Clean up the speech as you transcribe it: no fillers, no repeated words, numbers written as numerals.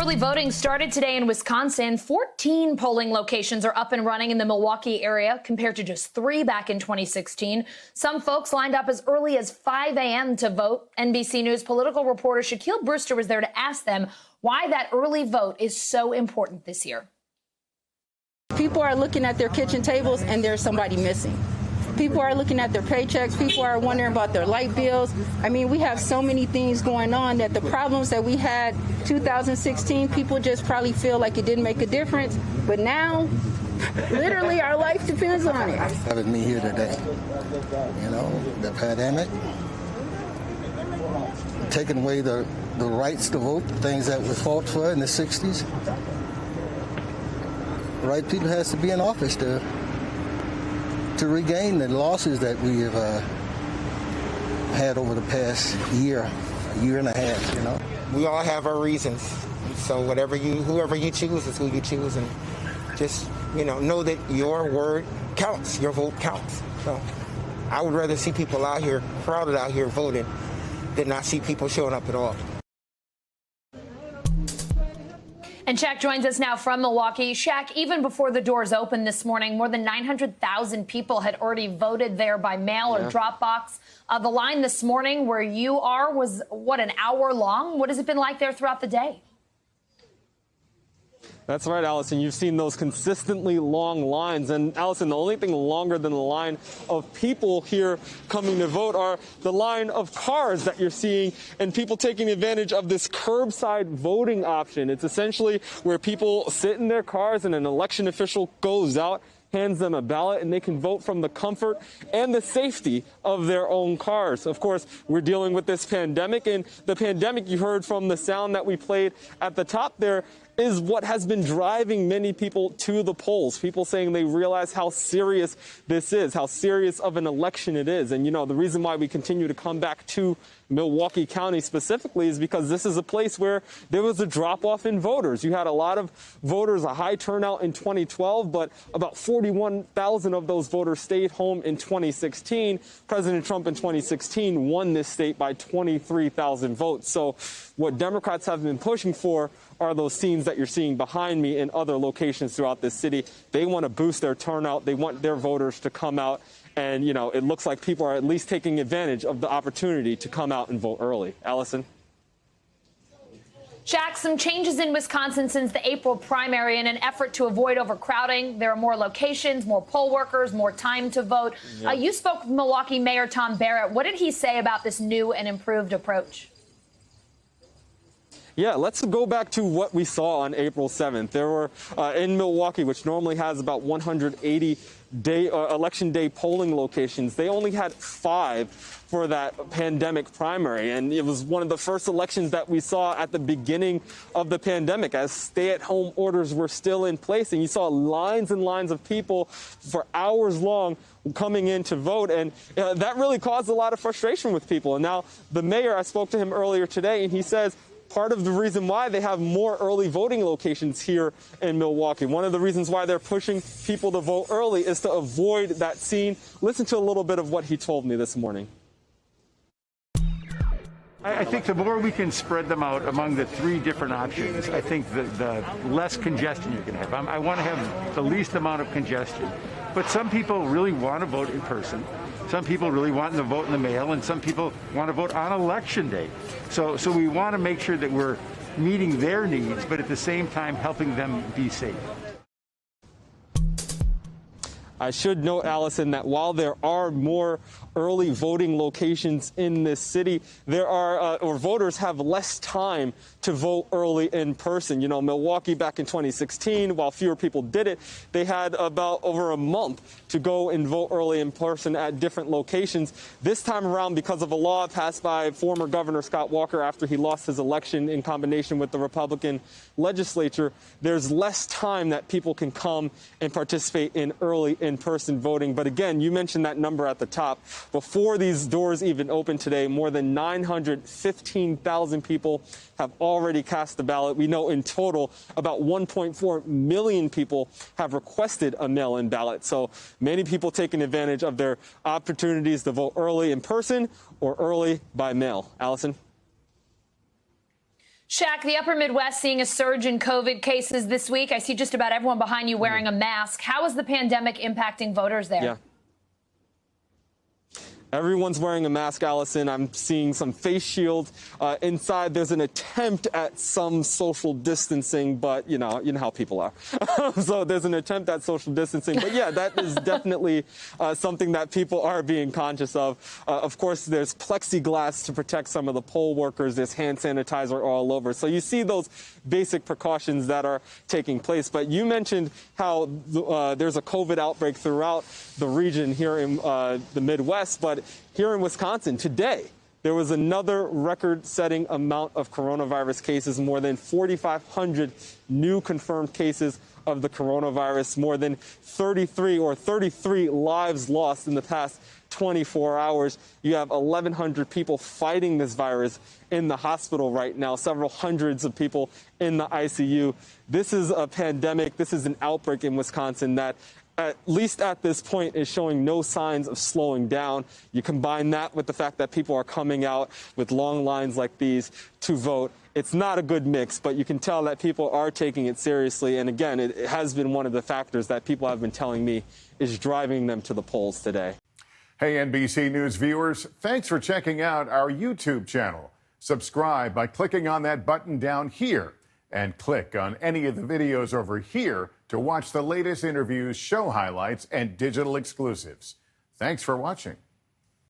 Early voting started today in Wisconsin. 14 polling locations are up and running in the Milwaukee area compared to just 3 back in 2016. Some folks lined up as early as 5 a.m. to vote. NBC News political reporter Shaquille Brewster was there to ask them why that early vote is so important this year. People are looking at their kitchen tables and there's somebody missing. People are looking at their paychecks. People are wondering about their light bills. I mean, we have so many things going on that the problems that we had 2016, people just probably feel like it didn't make a difference. But now, literally, our life depends on it. Having me here today, you know, the pandemic, taking away the rights to vote, things that were fought for in the 60s. The right people has to be in office to regain the losses that we have had over the past year and a half, you know. We all have our reasons. So whoever you choose is who you choose, and just, know that your word counts, your vote counts. So I would rather see people out here, crowded out here voting, than not see people showing up at all. And Shaq joins us now from Milwaukee. Shaq, even before the doors opened this morning, more than 900,000 people had already voted there by mail or drop box. The line this morning where you are was, an hour long? What has it been like there throughout the day? That's right, Allison. You've seen those consistently long lines. And, Allison, the only thing longer than the line of people here coming to vote are the line of cars that you're seeing and people taking advantage of this curbside voting option. It's essentially where people sit in their cars and an election official goes out, hands them a ballot, and they can vote from the comfort and the safety of their own cars. Of course, we're dealing with this pandemic, and the pandemic, you heard from the sound that we played at the top there, is what has been driving many people to the polls. People saying they realize how serious this is, how serious of an election it is. And, the reason why we continue to come back to Milwaukee County specifically is because this is a place where there was a drop-off in voters. You had a lot of voters, a high turnout in 2012, but about 41,000 of those voters stayed home in 2016. President Trump in 2016 won this state by 23,000 votes. So what Democrats have been pushing for are those scenes that you're seeing behind me in other locations throughout this city. They want to boost their turnout. They want their voters to come out. And, it looks like people are at least taking advantage of the opportunity to come out and vote early. Allison? Shaq, some changes in Wisconsin since the April primary in an effort to avoid overcrowding. There are more locations, more poll workers, more time to vote. You spoke with Milwaukee Mayor Tom Barrett. What did he say about this new and improved approach? Yeah, let's go back to what we saw on April 7th. There were, in Milwaukee, which normally has about 180 election day polling locations, they only had 5 for that pandemic primary. And it was one of the first elections that we saw at the beginning of the pandemic as stay-at-home orders were still in place. And you saw lines and lines of people for hours long coming in to vote. And that really caused a lot of frustration with people. And now the mayor, I spoke to him earlier today, and he says, part of the reason why they have more early voting locations here in Milwaukee, one of the reasons why they're pushing people to vote early is to avoid that scene. Listen to a little bit of what he told me this morning. I think the more we can spread them out among the 3 different options, I think the less congestion you can have. I want to have the least amount of congestion. But some people really want to vote in person. Some people really want to vote in the mail, and some people want to vote on election day. So we want to make sure that we're meeting their needs, but at the same time helping them be safe. I should note, Allison, that while there are more early voting locations in this city, there are, or voters have less time to vote early in person. Milwaukee back in 2016, while fewer people did it, they had about over a month to go and vote early in person at different locations. This time around, because of a law passed by former Governor Scott Walker after he lost his election in combination with the Republican legislature, there's less time that people can come and participate in early in-person voting. But again, you mentioned that number at the top. Before these doors even open today, more than 915,000 people have already cast the ballot. We know in total about 1.4 million people have requested a mail-in ballot. So many people taking advantage of their opportunities to vote early in person or early by mail. Allison? Shaq, the upper Midwest seeing a surge in COVID cases this week. I see just about everyone behind you wearing a mask. How is the pandemic impacting voters there? Yeah. Everyone's wearing a mask, Allison. I'm seeing some face shields. Inside, there's an attempt at some social distancing, but you know how people are. So there's an attempt at social distancing. But yeah, that is definitely something that people are being conscious of. Of course, there's plexiglass to protect some of the poll workers. There's hand sanitizer all over. So you see those basic precautions that are taking place. But you mentioned how there's a COVID outbreak throughout the region here in the Midwest. But here in Wisconsin today, there was another record-setting amount of coronavirus cases, more than 4,500 new confirmed cases of the coronavirus, more than 33 lives lost in the past 24 hours. You have 1,100 people fighting this virus in the hospital right now, several hundreds of people in the ICU. This is a pandemic. This is an outbreak in Wisconsin that, at least at this point, is showing no signs of slowing down. You combine that with the fact that people are coming out with long lines like these to vote. It's not a good mix, but you can tell that people are taking it seriously. And again, it has been one of the factors that people have been telling me is driving them to the polls today. Hey, NBC News viewers, thanks for checking out our YouTube channel. Subscribe by clicking on that button down here and click on any of the videos over here to watch the latest interviews, show highlights, and digital exclusives. Thanks for watching.